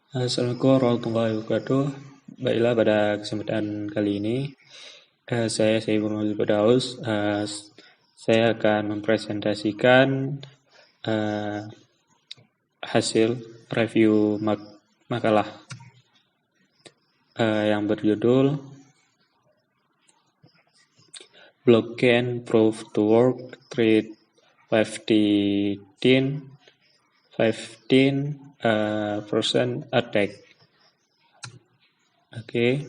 Assalamualaikum warahmatullahi wabarakatuh. Baiklah, pada kesempatan kali ini saya Saiful Firdaus. Saya akan mempresentasikan eh, hasil review makalah yang berjudul Blockchain Proof to Work Trade 15% Attack. Oke.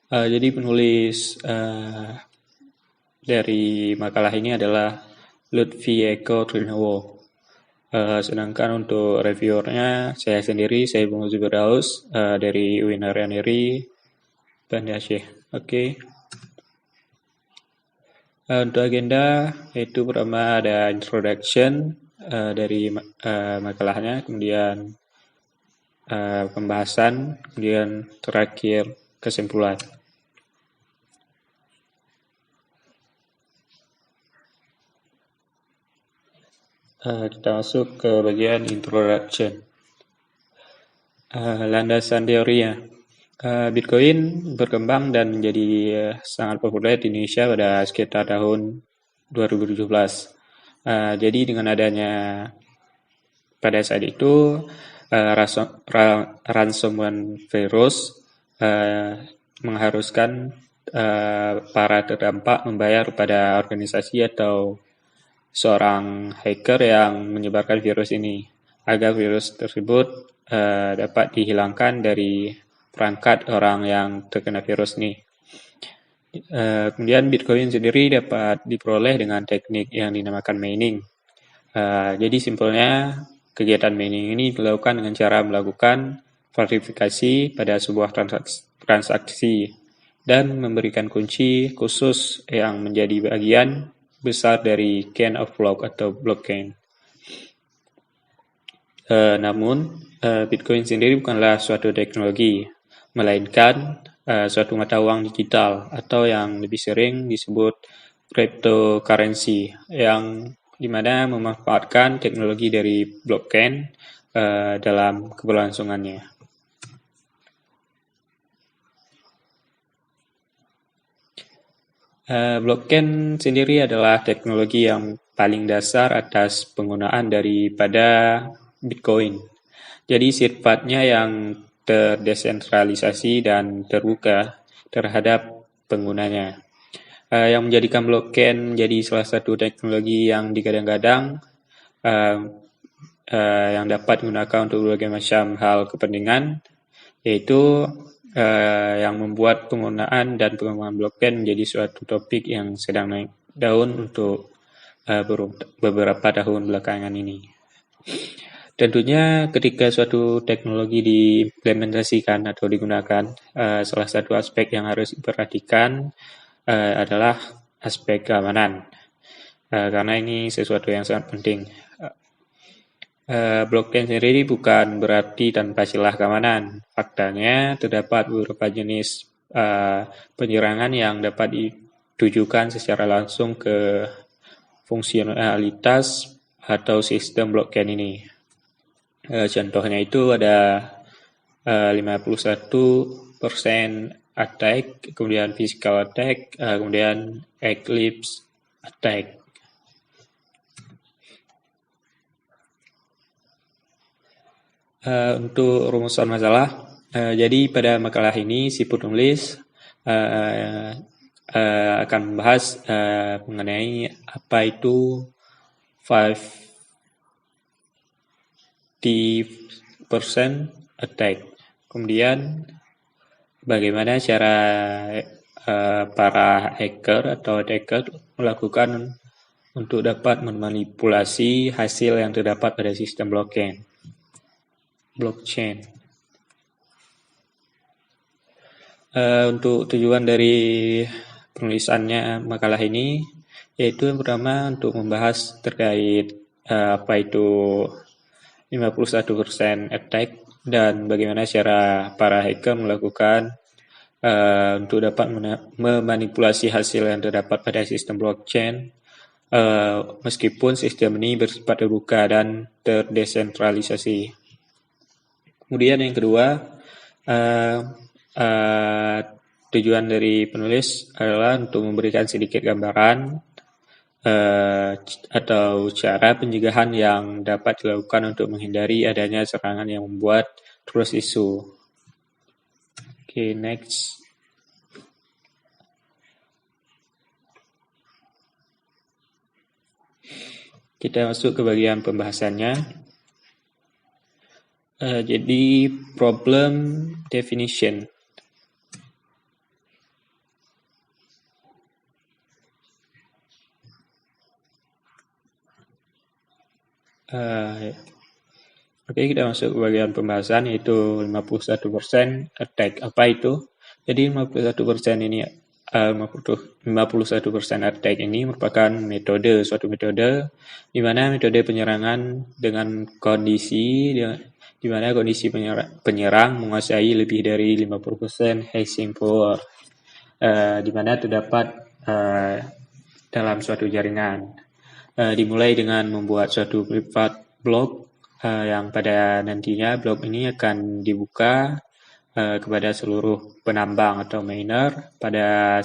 Jadi penulis dari makalah ini adalah Lutfi Eko Trinowo. Sedangkan untuk reviewernya saya sendiri, saya Bung Zuberdaus dari UIN Arianiri, Banda Aceh. Oke. Untuk agenda yaitu pertama ada introduction dari makalahnya, kemudian pembahasan, kemudian terakhir kesimpulan. Kita masuk ke bagian introduction. Landasan teorinya. Bitcoin berkembang dan menjadi sangat populer di Indonesia pada sekitar tahun 2017. Jadi dengan adanya pada saat itu ransomware virus mengharuskan para terdampak membayar pada organisasi atau seorang hacker yang menyebarkan virus ini agar virus tersebut dapat dihilangkan dari perangkat orang yang terkena virus ini. Kemudian Bitcoin sendiri dapat diperoleh dengan teknik yang dinamakan mining. Jadi simpelnya kegiatan mining ini dilakukan dengan cara melakukan verifikasi pada sebuah transaksi dan memberikan kunci khusus yang menjadi bagian besar dari chain of block atau blockchain. Namun Bitcoin sendiri bukanlah suatu teknologi, melainkan suatu mata uang digital atau yang lebih sering disebut cryptocurrency, yang dimana memanfaatkan teknologi dari blockchain dalam keberlangsungannya. Blockchain sendiri adalah teknologi yang paling dasar atas penggunaan daripada Bitcoin. Jadi sifatnya yang terdesentralisasi dan terbuka terhadap penggunanya. Yang menjadikan blockchain menjadi salah satu teknologi yang digadang-gadang yang dapat digunakan untuk berbagai macam hal kepentingan, yaitu yang membuat penggunaan dan pengembangan blockchain menjadi suatu topik yang sedang naik daun untuk beberapa tahun belakangan ini. Tentunya ketika suatu teknologi diimplementasikan atau digunakan, salah satu aspek yang harus diperhatikan adalah aspek keamanan, karena ini sesuatu yang sangat penting. Blockchain sendiri bukan berarti tanpa celah keamanan. Faktanya terdapat beberapa jenis penyerangan yang dapat ditujukan secara langsung ke fungsionalitas atau sistem blockchain ini. Contohnya itu ada 51% attack, kemudian physical attack, kemudian eclipse attack. Untuk rumusan masalah, jadi pada makalah ini si penulis akan membahas mengenai apa itu 50% attack. Kemudian bagaimana cara para hacker atau attacker melakukan untuk dapat memanipulasi hasil yang terdapat pada sistem blockchain. Untuk tujuan dari penulisannya makalah ini yaitu yang pertama untuk membahas terkait apa itu 51% attack dan bagaimana cara para hacker melakukan untuk dapat memanipulasi hasil yang terdapat pada sistem blockchain. meskipun sistem ini bersifat terbuka dan terdesentralisasi. Kemudian yang kedua, tujuan dari penulis adalah untuk memberikan sedikit gambaran atau cara pencegahan yang dapat dilakukan untuk menghindari adanya serangan yang membuat trust issue. Oke, next. Kita masuk ke bagian pembahasannya. Jadi, problem definition. Oke, kita masuk ke bagian pembahasan, yaitu 51% attack. Apa itu? Jadi 51% ini 51% attack ini merupakan suatu metode di mana metode penyerangan dengan kondisi di mana kondisi penyerang menguasai lebih dari 50% hashing power, di mana terdapat dalam suatu jaringan. Dimulai dengan membuat suatu private block yang pada nantinya blok ini akan dibuka kepada seluruh penambang atau miner pada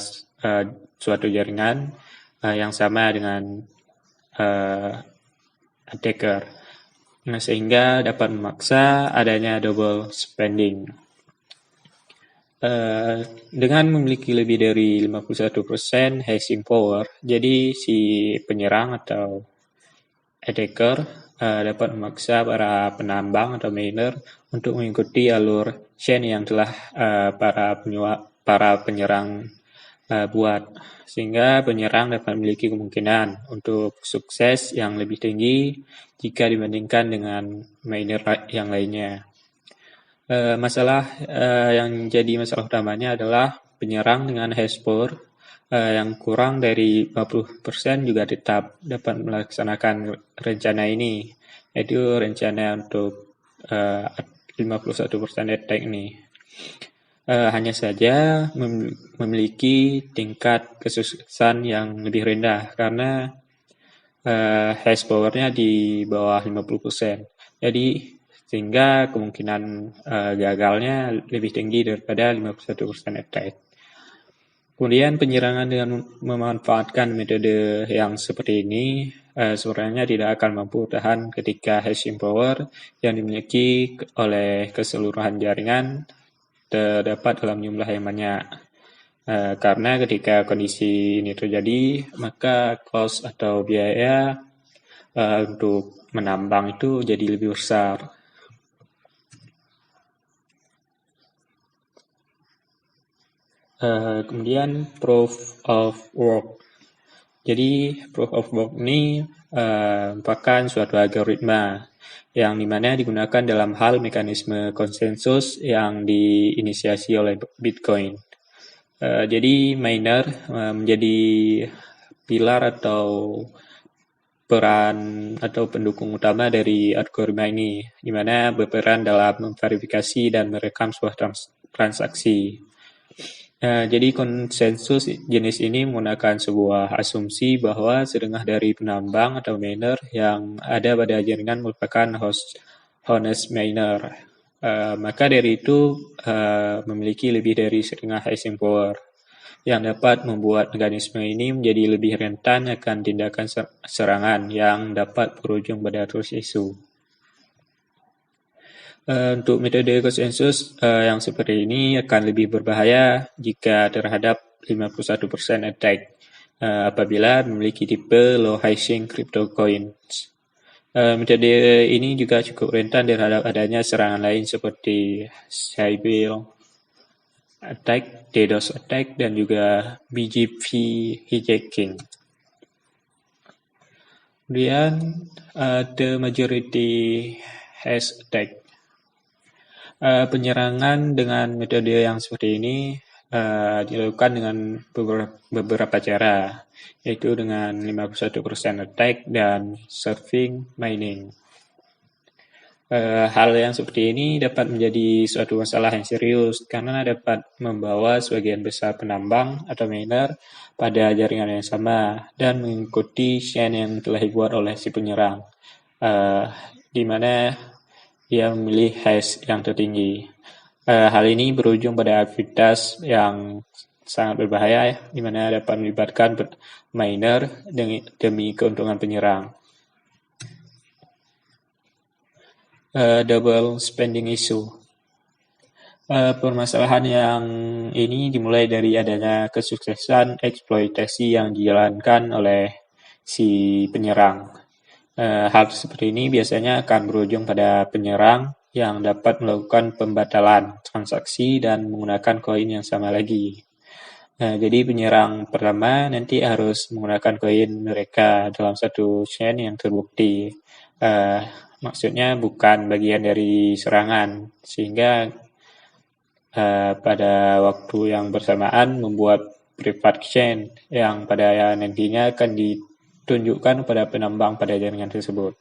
suatu jaringan yang sama dengan attacker, sehingga dapat memaksa adanya double spending. Dengan memiliki lebih dari 51% hashing power, jadi si penyerang atau attacker dapat memaksa para penambang atau miner untuk mengikuti alur chain yang telah para penyerang buat, sehingga penyerang dapat memiliki kemungkinan untuk sukses yang lebih tinggi jika dibandingkan dengan miner yang lainnya. Yang jadi masalah utamanya adalah penyerang dengan hash power yang kurang dari 50% juga tetap dapat melaksanakan rencana ini, yaitu rencana untuk 51% attack ini. Hanya saja memiliki tingkat kesuksesan yang lebih rendah karena hash powernya di bawah 50%. Jadi sehingga kemungkinan gagalnya lebih tinggi daripada 51% attack. Kemudian penyerangan dengan memanfaatkan metode yang seperti ini sebenarnya tidak akan mampu tahan ketika hashing power yang dimiliki oleh keseluruhan jaringan terdapat dalam jumlah yang banyak. Karena ketika kondisi ini terjadi, maka cost atau biaya untuk menambang itu jadi lebih besar. Kemudian proof of work. Jadi proof of work ini merupakan suatu algoritma yang dimana digunakan dalam hal mekanisme konsensus yang diinisiasi oleh Bitcoin. Jadi miner menjadi pilar atau peran atau pendukung utama dari algoritma ini, di mana berperan dalam memverifikasi dan merekam sebuah transaksi. Jadi konsensus jenis ini menggunakan sebuah asumsi bahwa setengah dari penambang atau miner yang ada pada jaringan merupakan honest miner. Maka dari itu memiliki lebih dari setengah hashing power, yang dapat membuat mekanisme ini menjadi lebih rentan akan tindakan serangan yang dapat berujung pada trust issue. Untuk metode konsensus yang seperti ini akan lebih berbahaya jika terhadap 51% attack apabila memiliki tipe low hashing crypto coins. Metode ini juga cukup rentan terhadap adanya serangan lain seperti Sybil attack, DDoS attack, dan juga BGP hijacking. Kemudian the majority hash attack. Penyerangan dengan metode yang seperti ini dilakukan dengan beberapa cara, yaitu dengan 51% attack dan serving mining. Hal yang seperti ini dapat menjadi suatu masalah yang serius karena dapat membawa sebagian besar penambang atau miner pada jaringan yang sama dan mengikuti chain yang telah dibuat oleh si penyerang, uh, di mana ia memilih hash yang tertinggi. Hal ini berujung pada aktivitas yang sangat berbahaya, di mana dapat melibatkan miner demi keuntungan penyerang. Double spending issue. Permasalahan yang ini dimulai dari adanya kesuksesan eksploitasi yang dijalankan oleh si penyerang. Hal seperti ini biasanya akan berujung pada penyerang yang dapat melakukan pembatalan transaksi dan menggunakan koin yang sama lagi. Jadi penyerang pertama nanti harus menggunakan koin mereka dalam satu chain yang terbukti. Maksudnya bukan bagian dari serangan, sehingga pada waktu yang bersamaan membuat private chain yang pada nantinya akan ditunjukkan pada penambang pada jaringan tersebut.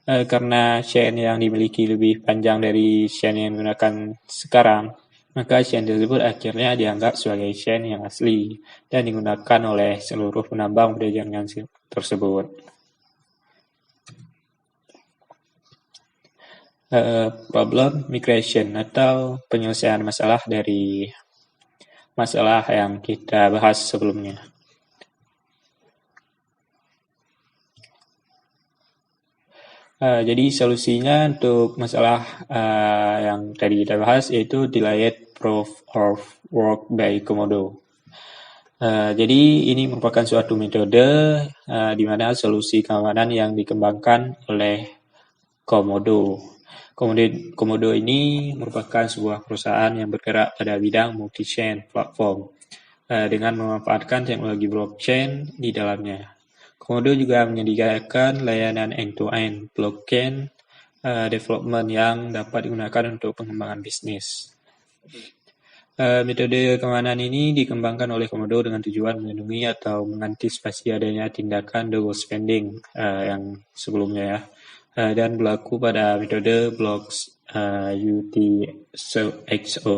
Karena chain yang dimiliki lebih panjang dari chain yang digunakan sekarang, maka chain tersebut akhirnya dianggap sebagai chain yang asli dan digunakan oleh seluruh penambang pada jaringan tersebut. Problem migration atau penyelesaian masalah dari masalah yang kita bahas sebelumnya. Jadi solusinya untuk masalah yang tadi kita bahas yaitu delayed proof of work by Komodo. Jadi ini merupakan suatu metode di mana solusi keamanan yang dikembangkan oleh Komodo. Komodo ini merupakan sebuah perusahaan yang bergerak pada bidang multi-chain platform dengan memanfaatkan teknologi blockchain di dalamnya. Komodo juga menyediakan layanan end-to-end blockchain development yang dapat digunakan untuk pengembangan bisnis. Metode keamanan ini dikembangkan oleh Komodo dengan tujuan melindungi atau mengantisipasi adanya tindakan double spending yang sebelumnya ya. Dan berlaku pada metode blocks UTXO.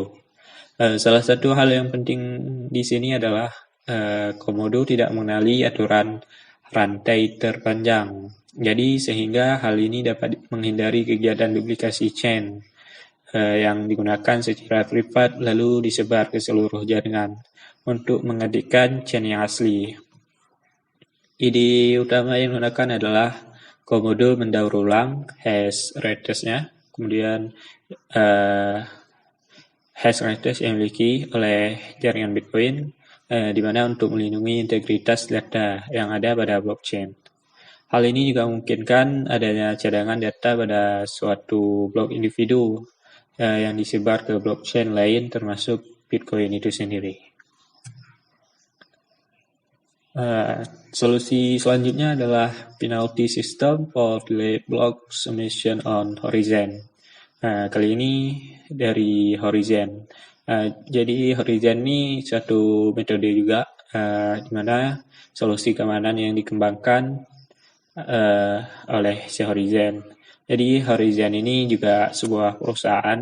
Salah satu hal yang penting di sini adalah Komodo tidak mengenali aturan rantai terpanjang. Jadi sehingga hal ini dapat menghindari kegiatan duplikasi chain yang digunakan secara privat lalu disebar ke seluruh jaringan untuk menggantikan chain yang asli. Ide utama yang digunakan adalah Komodo mendaur ulang hash rate-nya, kemudian hash rate yang dimiliki oleh jaringan Bitcoin, di mana untuk melindungi integritas data yang ada pada blockchain. Hal ini juga memungkinkan adanya cadangan data pada suatu blok individu yang disebar ke blockchain lain termasuk Bitcoin itu sendiri. Solusi selanjutnya adalah penalty system for delayed block submission on Horizen. Kali ini dari Horizen. Jadi Horizen ini suatu metode juga di mana solusi keamanan yang dikembangkan oleh si Horizen. Jadi Horizen ini juga sebuah perusahaan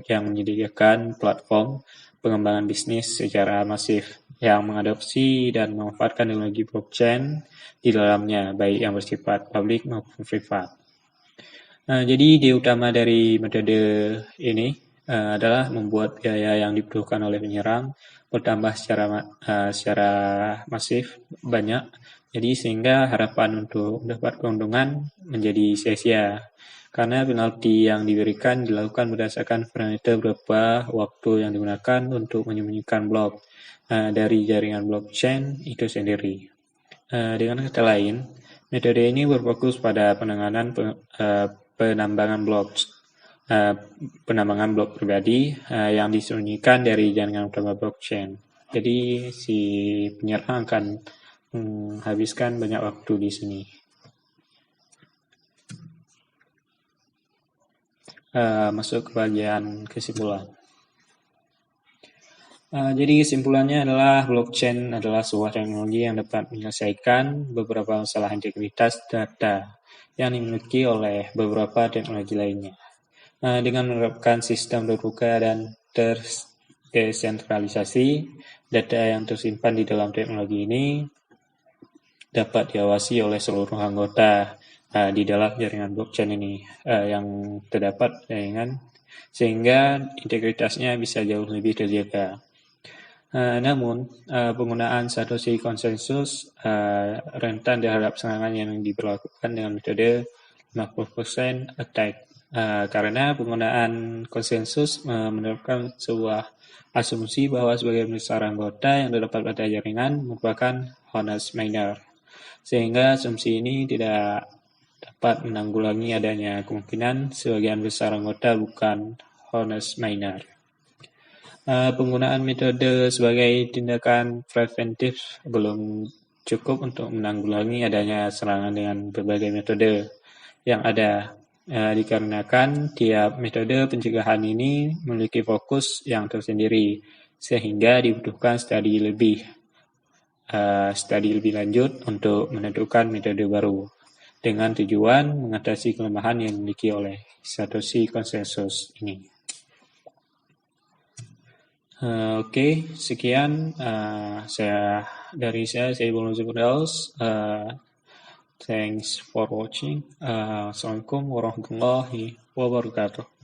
yang menyediakan platform pengembangan bisnis secara masif yang mengadopsi dan memanfaatkan teknologi blockchain di dalamnya, baik yang bersifat publik maupun privat. Jadi ide utama dari metode ini adalah membuat biaya yang dibutuhkan oleh penyerang bertambah secara masif banyak, jadi sehingga harapan untuk mendapat keuntungan menjadi sia-sia. Karena penalti yang diberikan dilakukan berdasarkan parameter berapa waktu yang digunakan untuk menyembunyikan blok dari jaringan blockchain itu sendiri. Dengan kata lain, metode ini berfokus pada penanganan penambangan blok pribadi yang disembunyikan dari jaringan utama blockchain. Jadi si penyerang akan menghabiskan banyak waktu di sini. Masuk ke bagian kesimpulan. Jadi kesimpulannya adalah blockchain adalah sebuah teknologi yang dapat menyelesaikan beberapa masalah integritas data yang dimiliki oleh beberapa teknologi lainnya. Dengan menerapkan sistem terbuka dan terdesentralisasi, data yang tersimpan di dalam teknologi ini dapat diawasi oleh seluruh anggota di dalam jaringan blockchain ini yang terdapat jaringan, sehingga integritasnya bisa jauh lebih terjaga. Namun, penggunaan Satoshi konsensus rentan terhadap serangan yang diberlakukan dengan metode 50% attack. Karena penggunaan konsensus menerapkan sebuah asumsi bahwa sebagian besar anggota yang terdapat pada jaringan merupakan honest miner, sehingga asumsi ini tidak dapat menanggulangi adanya kemungkinan sebagian besar anggota bukan honest miner. Penggunaan metode sebagai tindakan preventif belum cukup untuk menanggulangi adanya serangan dengan berbagai metode yang ada, dikarenakan tiap metode pencegahan ini memiliki fokus yang tersendiri, sehingga dibutuhkan studi lebih lanjut untuk menentukan metode baru, dengan tujuan mengatasi kelemahan yang dimiliki oleh Satoshi konsensus ini. Oke, sekian saya Ibnu Firdaus. Thanks for watching. Assalamualaikum warahmatullahi wabarakatuh.